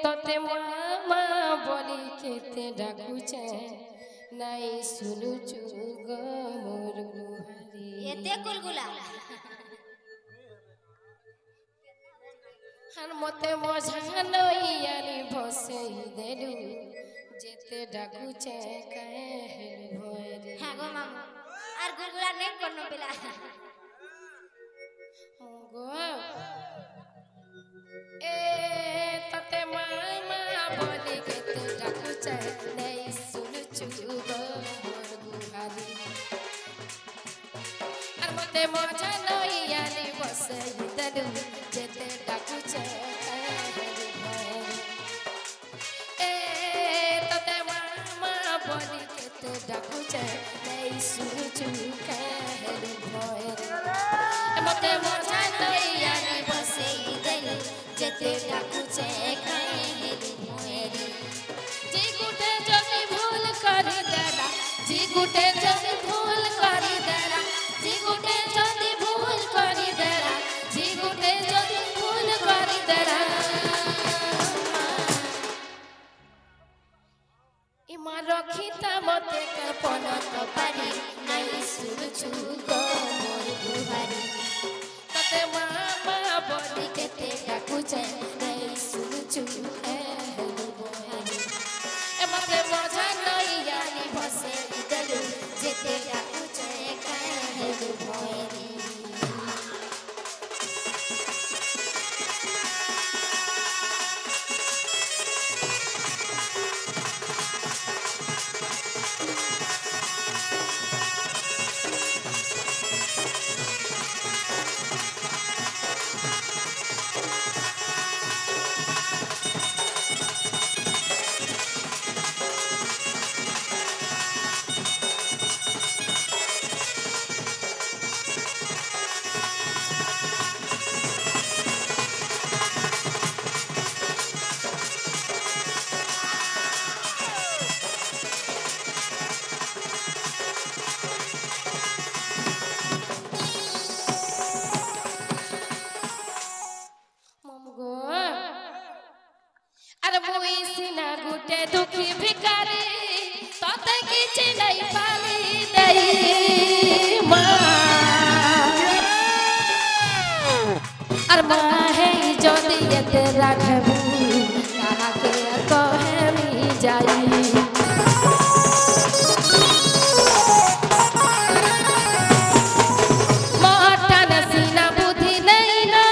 তোতে মামা বলি খেতে ডাকুছে নাই শুনুচু গো মোর গুহারি এতে কুলগুলা আর মতে মজা নইয়ারি বসেই দেলু যেতে ডাকুছে কাহেলু ভয়রে। হ্যাঁ গো মামু আর গুলগুলা নেই কোনো বেলা গো তোতে মামা বলি খেতে ডাকুছে নাই শুনুচু গো মোর গুহারি আর মতে মজা নইয়ারি বসেই দেলু যেতে ডাকুছে কাহেলু ভয়রে। তোতে মামা বলি খেতে ডাকুছে নাই শুনুচু কাহেলু ভয়রে। মতে মজা নইয়ারি বসেই দেলু যেতে ডাকুছে কাহেলু ভয়রে। জি গুটে যদি ভুল করি দেলা জি গুটে যদি ভুল করি দেলা জি গুটে যদি ভুল করি দেলা জি গুটে যদি ভুল করি দেলা ইমা রখিতা মতে কপন পারি নাই শুনুচু গো মোর গুহারি। তোতে মামা বলি কেতে ডাকুছে নাই শুনুচু কাহেলু ভয়রে। মতে মজা নইয়ারি বসে দেলু যেতে ডাকুছে কাহেলু ভয়রে। মমগো আর মুই সিনা গুটে দুঃখী ভিখারি তোতে কিছু নাই পালি দেই মা আর মা হে যদি এতে রাখবু কাহাকে কহেমি যাই। মটান সিনা বুদ্ধি নেই না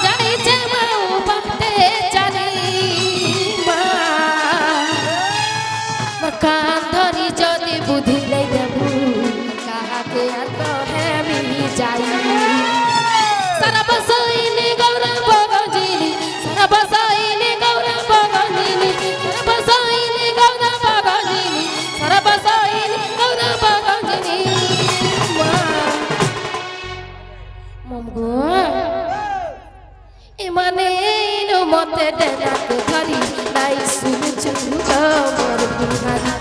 যাইছে মাউ বাটে জানি মা কান ধরি যদি বুদ্ধি নেই দেবু কাহাকে কহেমি যাই। সারা বসাইনি গৌরব গঞ্জিনি সারা বসাইনি গৌরব গঞ্জিনি সারা বসাইনি গৌরব গঞ্জিনি সারা বসাইনি গৌরব গঞ্জিনি মমগো ইমানে ইনু মতে ডাক ধরি নাই শুনুচু গো মোর গুহারি।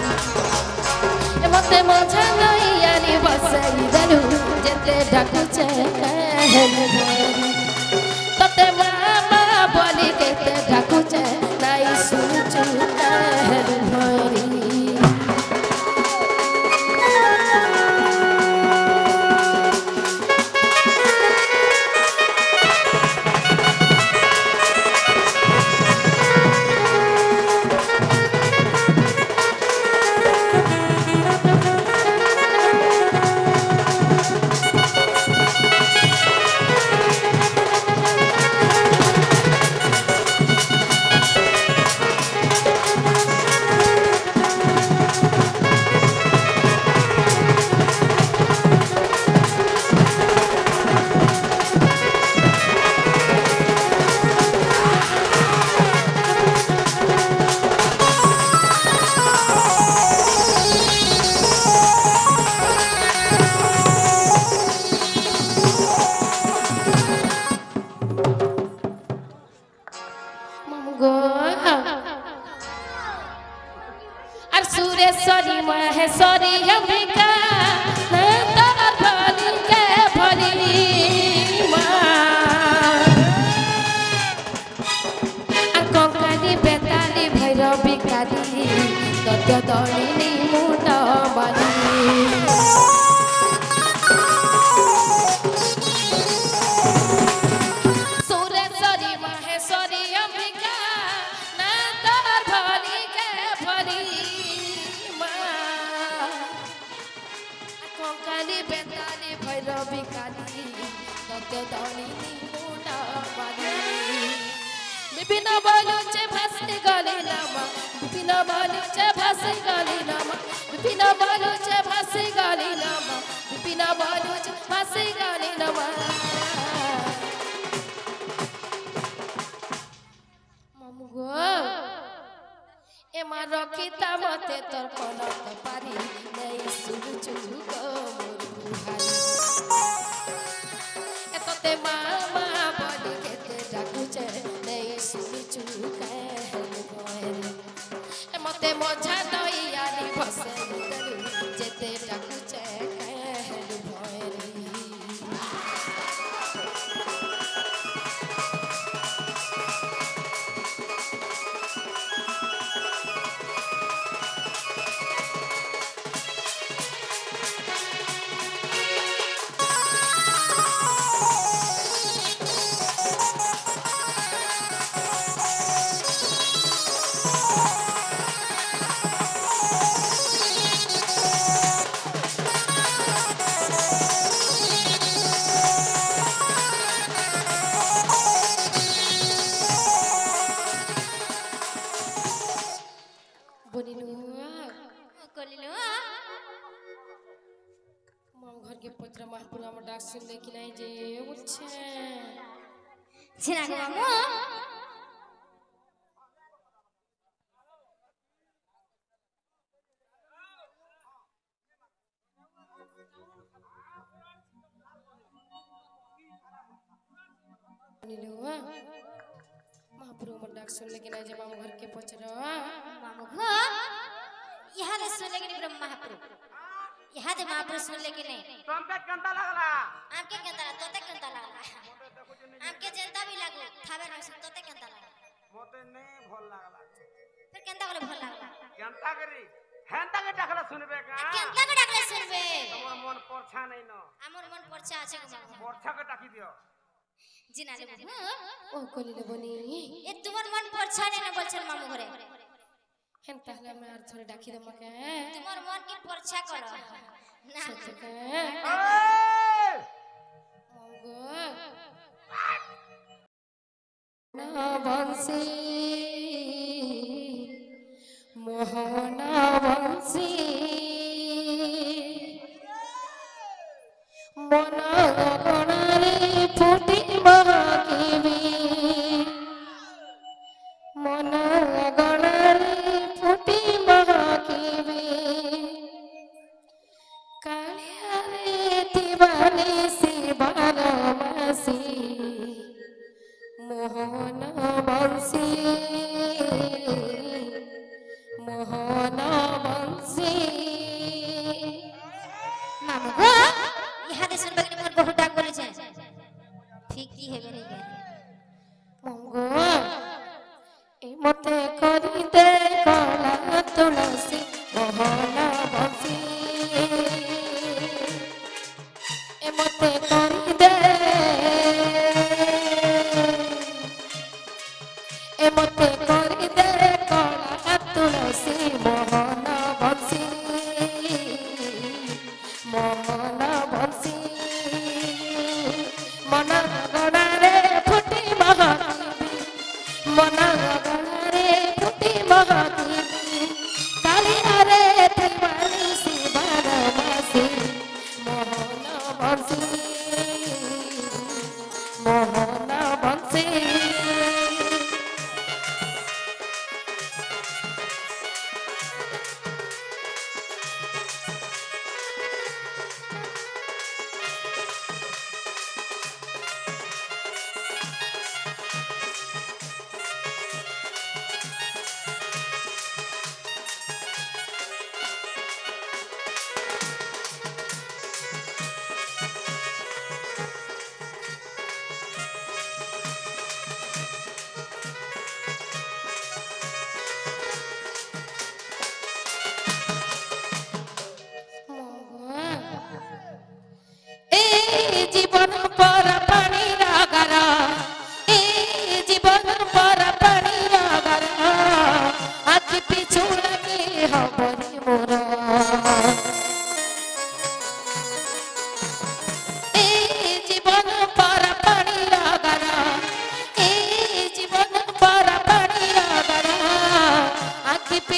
মতে মজা নইয়ারি বসাই দেলু যেতে ডাকুছে কাহেলু ভয়রে। তোতে মামা বলি কেতে ডাকুছে নাই শুনুচু কাহেলু ভয়রে। सुरेश्वरी महेश्वरी अंबिका भली के भली सत्य दलिनी मुंडा बाली सुरेश्वरी महेश्वरी अंबिका ना तोर भली के भली माँ कंकाली बेताली भैरवी काली सत्य दलिनी मुंडा बाली विपिन बालुचे भासी गली नामा विपिन बालुचे भासी गली नामा विपिन बालुचे भासी गली नामा विपिन बालुचे भासी गली नामा मामू गो ए मा रखिता मते तोर कलक पारी नै सुरुचु गो मोरुहारी ए तते मामा बली केते डाकुचे नै सुरुचु कहल गोरे ए मते मझा दइयानी भसे देलु जेते डाकुचे कहल भोरे सुनले कि नहीं जे उठे छिना गो मामू नीलुआ महापुरु में डाक सुनले कि नहीं जे मामू घर के पचरा मामू घ यहाँ ले सुनले कि नहीं ब्रह्म महापुरु यहाँ दे महापुरु सुनले कि नहीं तुमके कंता लागला आमके केंता तोते केंता लागला आमके जनता भी लागू थाबे न सुन तोते केंता लागला मोते नहीं भल लागला फिर केंता करे भल लागला जनता करी हेंता के डाकला सुनबे का केंता के डाकले सुनबे हमर मन परछा नहीं न हमर मन परछा আছে गो मामू परछा के डाकी दियो जिना ले ओ कोली बनी ए तुमर मन परछा नहीं न बोलछन मामू घरे हेन पहले मैं आर थोड़े डाकी दे मके तुमर मन की परछा कर ना सच के ए मगो ना बंसी मोहना बंसी मना गणारे फुटी महाकीवी मना गणारे फुटी महाकीवी कालिया रे दिवाली सी बारमासी मोहना बंसी मोहना बंसी मामू घ यहाँ दे सुनबे कि मोर बहुत डाक बोले छे ठीक की हेबे नहीं के मंगो ए मते करी दे कला तुलसी मोहना बंसी ए मते करी दे ए मते करी दे कला तुलसी मोहना बंसी मोहना बंसी मना गणारे फुटी महादेवी मना गणारे फुटी महादेवी कालिया रे दिवाली सी बारमासी मोहना बंसी मोहना बंसी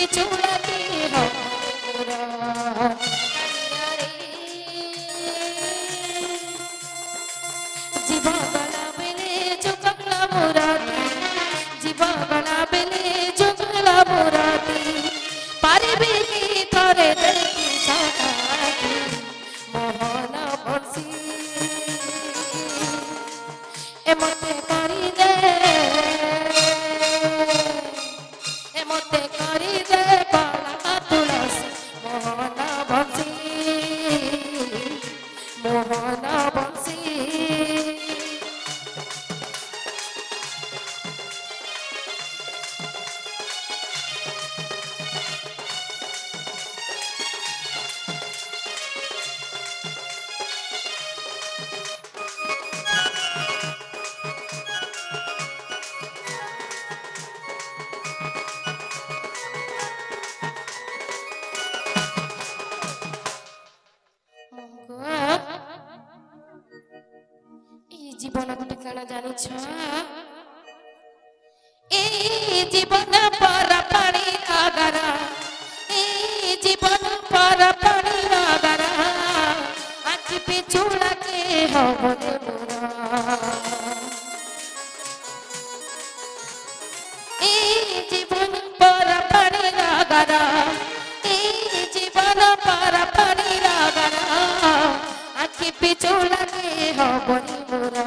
পিছু লাগে মোরা জীবা গলা বেলে চোখলা মোরাতি জীবা গলা বেলে চোখলা মোরাতি পারিবে কি তরে দেখি ছাড়াতি মোহন বর্ষি এমতে করি দে এমতে করি দে কলা তুলসী মোহন বর্ষি মোহন বর্ষি জীবন গোটে কাণ জানিছ এই জীবন পর পানি আগরা এই জীবন পর পানি আগরা আখি পিছু লাগে হবনে মোরা এই জীবন পর পানি আগরা এই জীবন পর পানি আগরা আখি পিছু লাগে হবনে মোরা